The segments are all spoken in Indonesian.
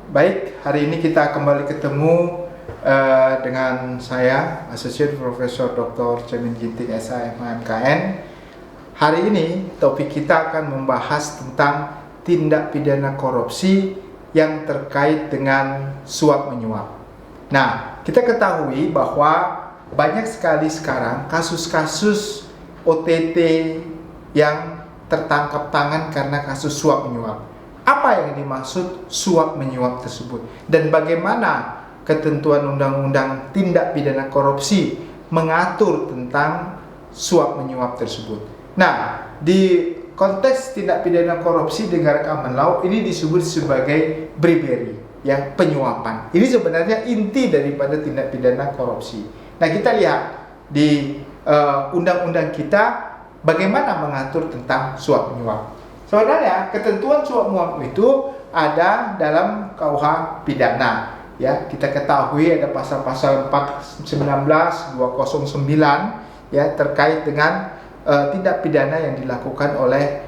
Baik, hari ini kita kembali ketemu dengan saya, Associate Professor Dr. Cemin Ginting SIMMKN. Hari ini topik kita akan membahas tentang tindak pidana korupsi yang terkait dengan suap menyuap. Nah, kita ketahui bahwa banyak sekali sekarang kasus-kasus OTT yang tertangkap tangan karena kasus suap menyuap. Apa yang dimaksud suap menyuap tersebut? Dan bagaimana ketentuan undang-undang tindak pidana korupsi mengatur tentang suap menyuap tersebut? Nah, di konteks tindak pidana korupsi di negara common law ini disebut sebagai bribery, yang penyuapan. Ini sebenarnya inti daripada tindak pidana korupsi. Nah, kita lihat di undang-undang kita bagaimana mengatur tentang suap menyuap. Saudara, ketentuan suap menyuap itu ada dalam KUH pidana. Ya, kita ketahui ada pasal-pasal 419, 209 ya terkait dengan tindak pidana yang dilakukan oleh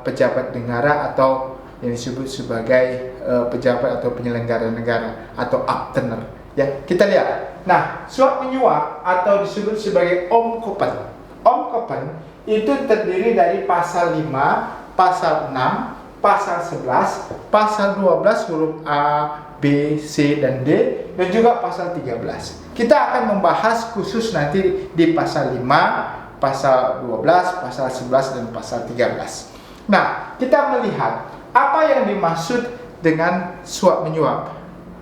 pejabat negara atau yang disebut sebagai pejabat atau penyelenggara negara atau aktener. Ya, kita lihat. Nah, suap menyuap atau disebut sebagai omkopen. Omkopen itu terdiri dari pasal 5, pasal 6, pasal 11, pasal 12 huruf A, B, C, dan D, dan juga pasal 13. Kita akan membahas khusus nanti di pasal 5, pasal 12, pasal 11, dan pasal 13. Nah, kita melihat apa yang dimaksud dengan suap menyuap.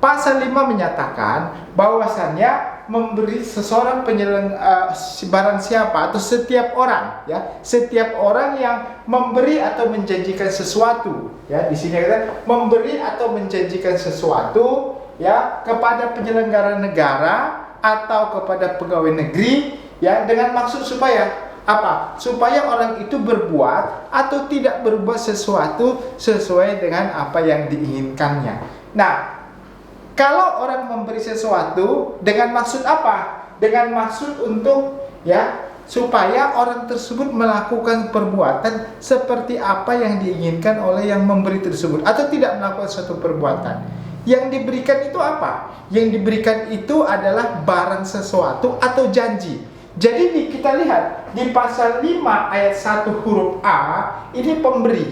Pasal 5 menyatakan bahwasannya memberi seseorang barang siapa atau setiap orang, ya, setiap orang yang memberi atau menjanjikan sesuatu, ya, di sini kita memberi atau menjanjikan sesuatu, ya, kepada penyelenggara negara atau kepada pegawai negeri, ya, dengan maksud supaya apa? Supaya orang itu berbuat atau tidak berbuat sesuatu sesuai dengan apa yang diinginkannya. Nah, kalau orang memberi sesuatu dengan maksud apa? Dengan maksud untuk, ya, supaya orang tersebut melakukan perbuatan seperti apa yang diinginkan oleh yang memberi tersebut atau tidak melakukan suatu perbuatan. Yang diberikan itu apa? Yang diberikan itu adalah barang sesuatu atau janji. Jadi kita lihat di pasal 5 ayat 1 huruf A, ini pemberi.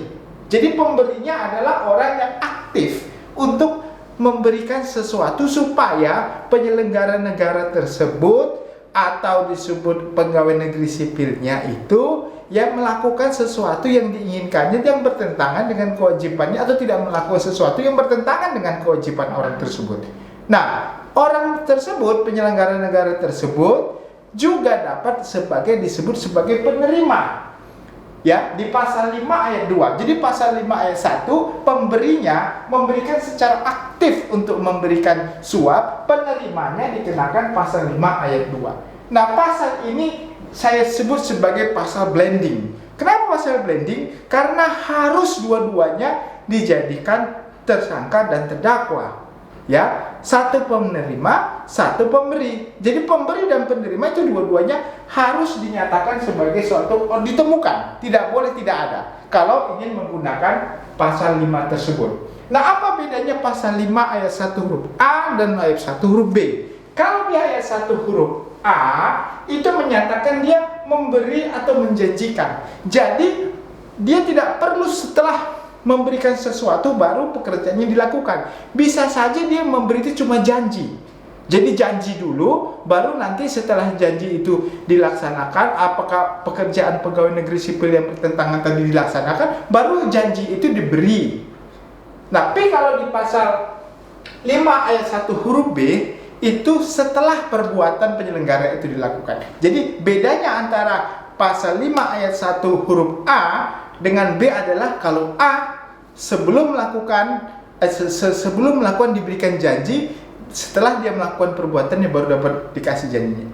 Jadi pemberinya adalah orang yang aktif untuk memberikan sesuatu supaya penyelenggara negara tersebut atau disebut pegawai negeri sipilnya itu yang melakukan sesuatu yang diinginkannya yang bertentangan dengan kewajibannya atau tidak melakukan sesuatu yang bertentangan dengan kewajiban orang tersebut. Nah, orang tersebut, penyelenggara negara tersebut juga dapat disebut sebagai penerima. Ya, di pasal 5 ayat 2. Jadi pasal 5 ayat 1, pemberinya memberikan secara aktif untuk memberikan suap, penerimanya dikenakan pasal 5 ayat 2. Nah, pasal ini saya sebut sebagai pasal blending. Kenapa pasal blending? Karena harus dua-duanya dijadikan tersangka dan terdakwa. Ya, satu penerima, satu pemberi. Jadi pemberi dan penerima itu dua-duanya harus dinyatakan sebagai suatu ditemukan, tidak boleh tidak ada kalau ingin menggunakan pasal 5 tersebut. Nah, apa bedanya pasal 5 ayat 1 huruf A dan ayat 1 huruf B? Kalau di ayat 1 huruf A itu menyatakan dia memberi atau menjanjikan. Jadi dia tidak perlu setelah memberikan sesuatu baru pekerjaannya dilakukan. Bisa saja dia memberi itu cuma janji. Jadi janji dulu, baru nanti setelah janji itu dilaksanakan, apakah pekerjaan pegawai negeri sipil yang bertentangan tadi dilaksanakan, baru janji itu diberi. Nah, tapi kalau di pasal 5 ayat 1 huruf B, itu setelah perbuatan penyelenggara itu dilakukan. Jadi bedanya antara pasal 5 ayat 1 huruf A dengan B adalah kalau A sebelum melakukan diberikan janji, setelah dia melakukan perbuatannya baru dapat dikasih janji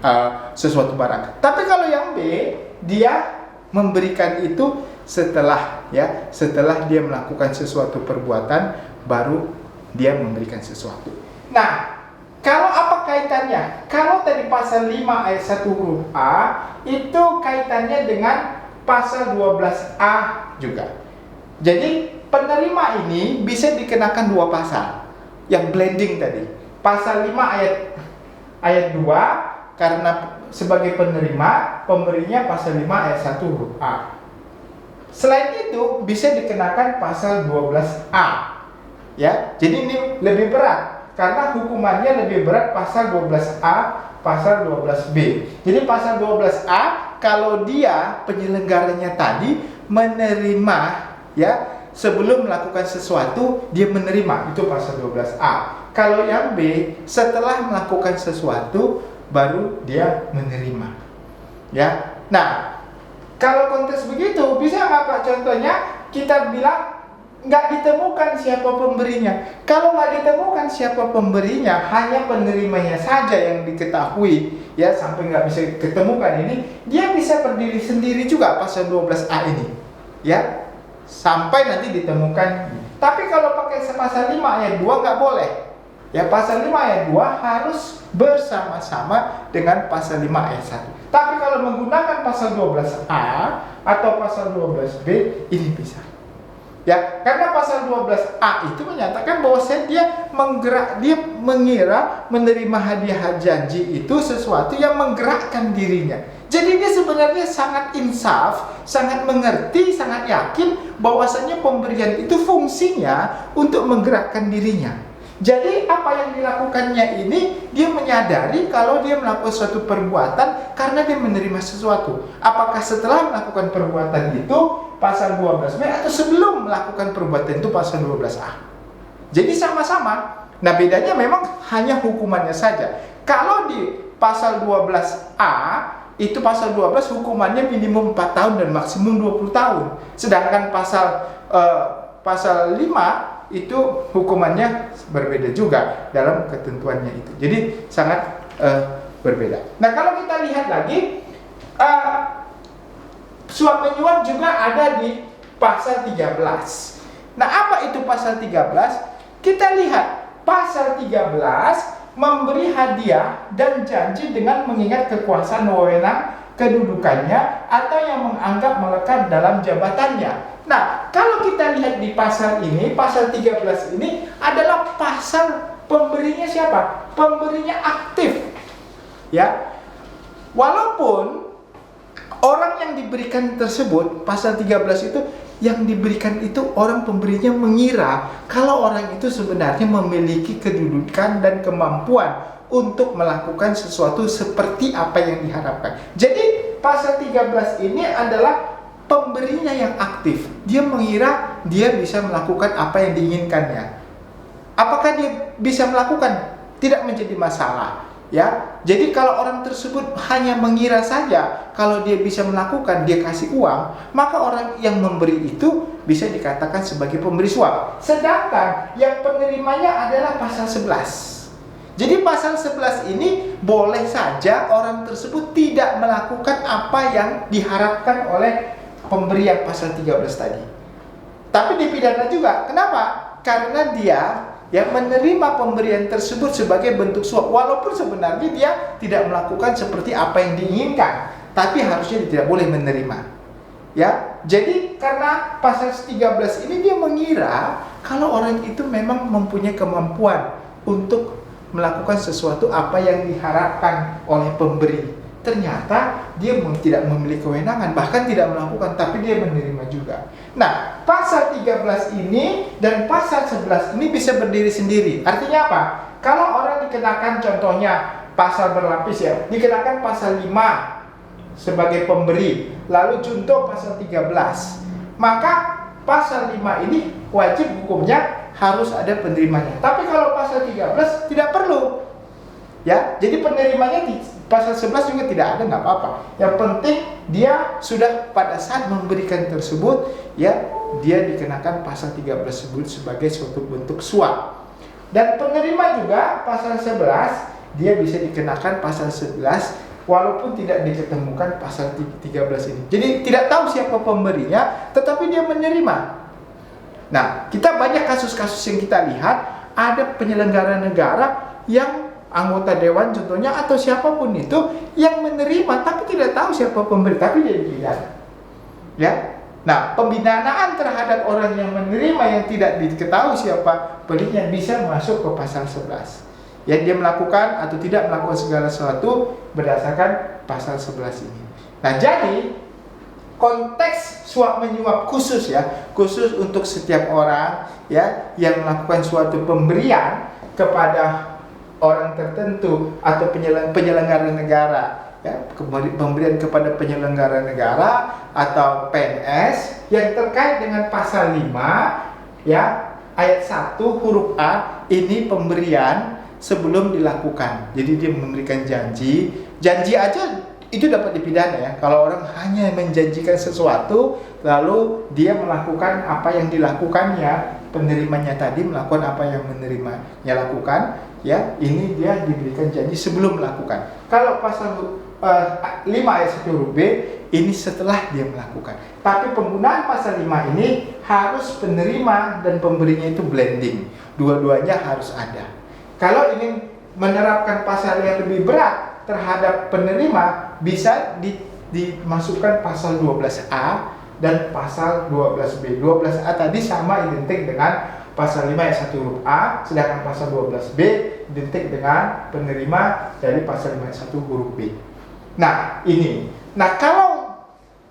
sesuatu barang. Tapi kalau yang B, dia memberikan itu setelah dia melakukan sesuatu perbuatan baru dia memberikan sesuatu. Nah, kalau apa kaitannya? Kalau tadi pasal 5 ayat 1 huruf A itu kaitannya dengan pasal 12A juga. Jadi penerima ini bisa dikenakan dua pasal. yang blending tadi. Pasal 5 ayat 2 karena sebagai penerima, pemberinya pasal 5 ayat 1 huruf A. Selain itu bisa dikenakan pasal 12A. Ya, jadi ini lebih berat karena hukumannya lebih berat pasal 12A, pasal 12B. Jadi pasal 12A kalau dia penyelenggaranya tadi menerima, ya, sebelum melakukan sesuatu dia menerima, itu pasal 12A. Kalau yang B, setelah melakukan sesuatu baru dia menerima. Ya. Nah, kalau konteks begitu, bisa nggak Pak contohnya kita bilang nggak ditemukan siapa pemberinya. Kalau nggak ditemukan siapa pemberinya, hanya penerimanya saja yang diketahui, ya, sampai nggak bisa ditemukan ini, dia bisa berdiri sendiri juga pasal 12A ini, ya, sampai nanti ditemukan. Tapi kalau pakai pasal 5 ayat 2 nggak boleh. Ya, pasal 5 ayat 2 harus bersama-sama dengan pasal 5 ayat 1. Tapi kalau menggunakan pasal 12A atau pasal 12B, ini bisa. Ya, karena pasal 12A itu menyatakan bahwa dia mengira menerima hadiah janji itu sesuatu yang menggerakkan dirinya. Jadi dia sebenarnya sangat insaf, sangat mengerti, sangat yakin bahwasanya pemberian itu fungsinya untuk menggerakkan dirinya. Jadi apa yang dilakukannya ini, dia menyadari kalau dia melakukan suatu perbuatan karena dia menerima sesuatu. Apakah setelah melakukan perbuatan itu pasal 12B atau sebelum melakukan perbuatan itu pasal 12A. Jadi sama-sama. Nah, bedanya memang hanya hukumannya saja. Kalau di pasal 12A itu pasal 12 hukumannya minimum 4 tahun dan maksimum 20 tahun. Sedangkan pasal 5 itu hukumannya berbeda juga dalam ketentuannya itu. Jadi sangat berbeda. Nah, kalau kita lihat lagi suap menyuap juga ada di pasal 13. Nah, apa itu pasal 13? Kita lihat pasal 13 memberi hadiah dan janji dengan mengingat kekuasaan wewenang kedudukannya atau yang menganggap melekat dalam jabatannya. Nah, kalau kita lihat di pasal ini, pasal 13 ini adalah pasal pemberinya siapa? Pemberinya aktif. Ya. Walaupun orang yang diberikan tersebut, pasal 13 itu yang diberikan itu orang pemberinya mengira kalau orang itu sebenarnya memiliki kedudukan dan kemampuan untuk melakukan sesuatu seperti apa yang diharapkan. Jadi pasal 13 ini adalah pemberinya yang aktif. Dia mengira dia bisa melakukan apa yang diinginkannya. Apakah dia bisa melakukan? Tidak menjadi masalah. Ya, jadi kalau orang tersebut hanya mengira saja kalau dia bisa melakukan, dia kasih uang, maka orang yang memberi itu bisa dikatakan sebagai pemberi suap. Sedangkan yang penerimanya adalah pasal 11. Jadi pasal 11 ini boleh saja orang tersebut tidak melakukan apa yang diharapkan oleh pemberi yang pasal 13 tadi. Tapi dipidana juga. Kenapa? Karena dia menerima pemberian tersebut sebagai bentuk suap, walaupun sebenarnya dia tidak melakukan seperti apa yang diinginkan, tapi harusnya dia tidak boleh menerima. Ya, jadi karena pasal 13 ini dia mengira kalau orang itu memang mempunyai kemampuan untuk melakukan sesuatu apa yang diharapkan oleh pemberi. Ternyata dia tidak memiliki kewenangan, bahkan tidak melakukan, tapi dia menerima juga. Nah, pasal 13 ini dan pasal 11 ini bisa berdiri sendiri. Artinya apa? Kalau orang dikenakan contohnya pasal berlapis ya, dikenakan pasal 5 sebagai pemberi, lalu contoh pasal 13. Maka pasal 5 ini wajib hukumnya harus ada penerimanya. Tapi kalau pasal 13 tidak perlu. Ya, jadi penerimanya di pasal 11 juga tidak ada, nggak apa-apa. Yang penting dia sudah pada saat memberikan tersebut, ya, dia dikenakan pasal 13 tersebut sebagai suatu bentuk suap. Dan penerima juga pasal 11 dia bisa dikenakan pasal 11 walaupun tidak diketemukan pasal 13 ini. Jadi tidak tahu siapa pemberinya, tetapi dia menerima. Nah, kita banyak kasus-kasus yang kita lihat, ada penyelenggara negara yang anggota dewan contohnya atau siapapun itu yang menerima tapi tidak tahu siapa pemberi, tapi dia dipidana. Ya. Nah, pembidanaan terhadap orang yang menerima yang tidak diketahui siapa pemberinya bisa masuk ke pasal 11. Ya, dia melakukan atau tidak melakukan segala sesuatu berdasarkan pasal 11 ini. Nah, jadi konteks suap menyuap khusus untuk setiap orang ya yang melakukan suatu pemberian kepada orang tertentu atau penyelenggara negara. Ya, pemberian kepada penyelenggara negara atau PNS yang terkait dengan pasal 5 ya ayat 1 huruf A, ini pemberian sebelum dilakukan. Jadi dia memberikan janji aja itu dapat dipidana ya. Kalau orang hanya menjanjikan sesuatu lalu dia melakukan apa yang dilakukannya, penerimanya tadi melakukan apa yang menerimanya lakukan ya, ini dia diberikan janji sebelum melakukan. Kalau pasal 5 ayat 1 huruf B ini setelah dia melakukan. Tapi penggunaan pasal 5 ini harus penerima dan pemberinya itu blending. Dua-duanya harus ada. Kalau ingin menerapkan pasal yang lebih berat terhadap penerima, bisa dimasukkan pasal 12A dan pasal 12B. 12A tadi sama identik dengan pasal 5 ayat 1 huruf A, sedangkan pasal 12B identik dengan penerima dari pasal 5 ayat 1 huruf B. Nah, ini. Nah, kalau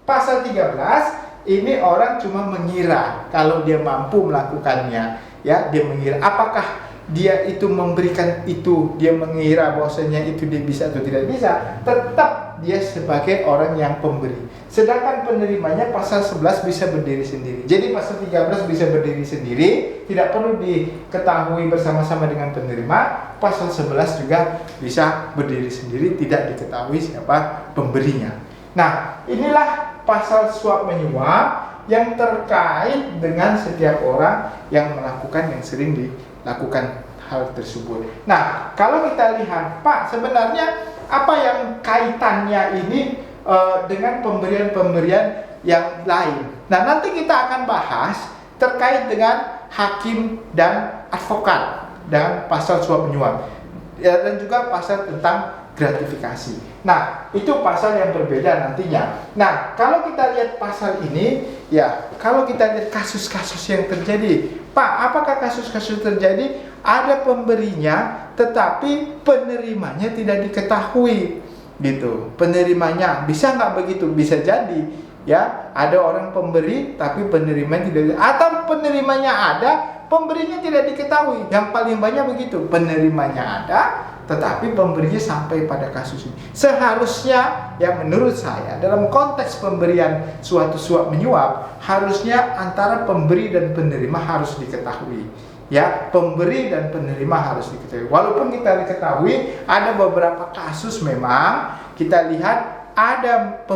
pasal 13 ini orang cuma mengira kalau dia mampu melakukannya, ya, dia mengira apakah dia itu memberikan itu, dia mengira bahwasanya itu dia bisa atau tidak bisa, tetap dia sebagai orang yang pemberi. Sedangkan penerimanya pasal 11 bisa berdiri sendiri. Jadi pasal 13 bisa berdiri sendiri, tidak perlu diketahui bersama-sama dengan penerima. Pasal 11 juga bisa berdiri sendiri, tidak diketahui siapa pemberinya. Nah, inilah pasal suap menyuap yang terkait dengan setiap orang yang melakukan, yang sering dilakukan hal tersebut. Nah, kalau kita lihat, Pak, sebenarnya apa yang kaitannya ini dengan pemberian-pemberian yang lain? Nah, nanti kita akan bahas terkait dengan hakim dan advokat dan pasal suap menyuap dan juga pasal tentang gratifikasi. Nah, itu pasal yang berbeda nantinya. Nah, kalau kita lihat pasal ini, ya, kalau kita lihat kasus-kasus yang terjadi, Pak, apakah kasus-kasus terjadi ada pemberinya tetapi penerimanya tidak diketahui, gitu. Penerimanya bisa nggak begitu? Bisa jadi, ya, ada orang pemberi tapi penerimanya tidak, atau penerimanya ada, pemberinya tidak diketahui. Yang paling banyak begitu, penerimanya ada tetapi pemberinya sampai pada kasus ini. Seharusnya, ya menurut saya, dalam konteks pemberian suatu suap menyuap, harusnya antara pemberi dan penerima harus diketahui. Ya, pemberi dan penerima harus diketahui. Walaupun kita diketahui ada beberapa kasus memang kita lihat ada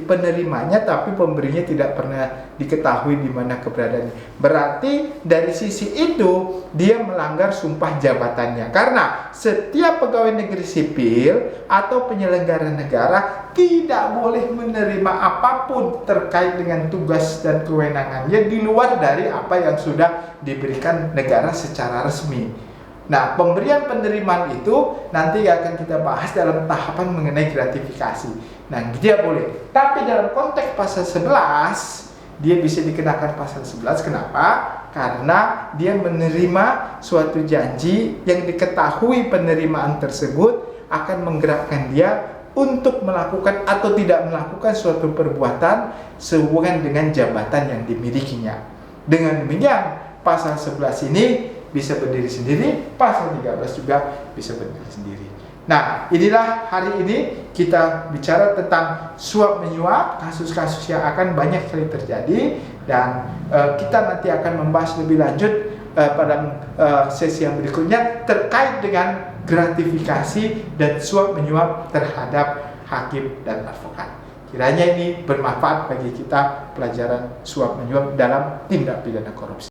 penerimanya tapi pemberinya tidak pernah diketahui di mana keberadaannya. Berarti dari sisi itu dia melanggar sumpah jabatannya. Karena setiap pegawai negeri sipil atau penyelenggara negara tidak boleh menerima apapun terkait dengan tugas dan kewenangannya di luar dari apa yang sudah diberikan negara secara resmi. Nah, pemberian penerimaan itu nanti akan kita bahas dalam tahapan mengenai gratifikasi. Nah, dia boleh. Tapi dalam konteks pasal 11, dia bisa dikenakan pasal 11. Kenapa? Karena dia menerima suatu janji yang diketahui penerimaan tersebut akan menggerakkan dia untuk melakukan atau tidak melakukan suatu perbuatan sehubungan dengan jabatan yang dimilikinya. Dengan demikian, pasal 11 ini bisa berdiri sendiri, pasal 13 juga bisa berdiri sendiri. Nah, inilah hari ini kita bicara tentang suap menyuap, kasus-kasus yang akan banyak sekali terjadi, dan kita nanti akan membahas lebih lanjut pada sesi yang berikutnya terkait dengan gratifikasi dan suap menyuap terhadap hakim dan advokat. Kiranya ini bermanfaat bagi kita pelajaran suap menyuap dalam tindak pidana korupsi.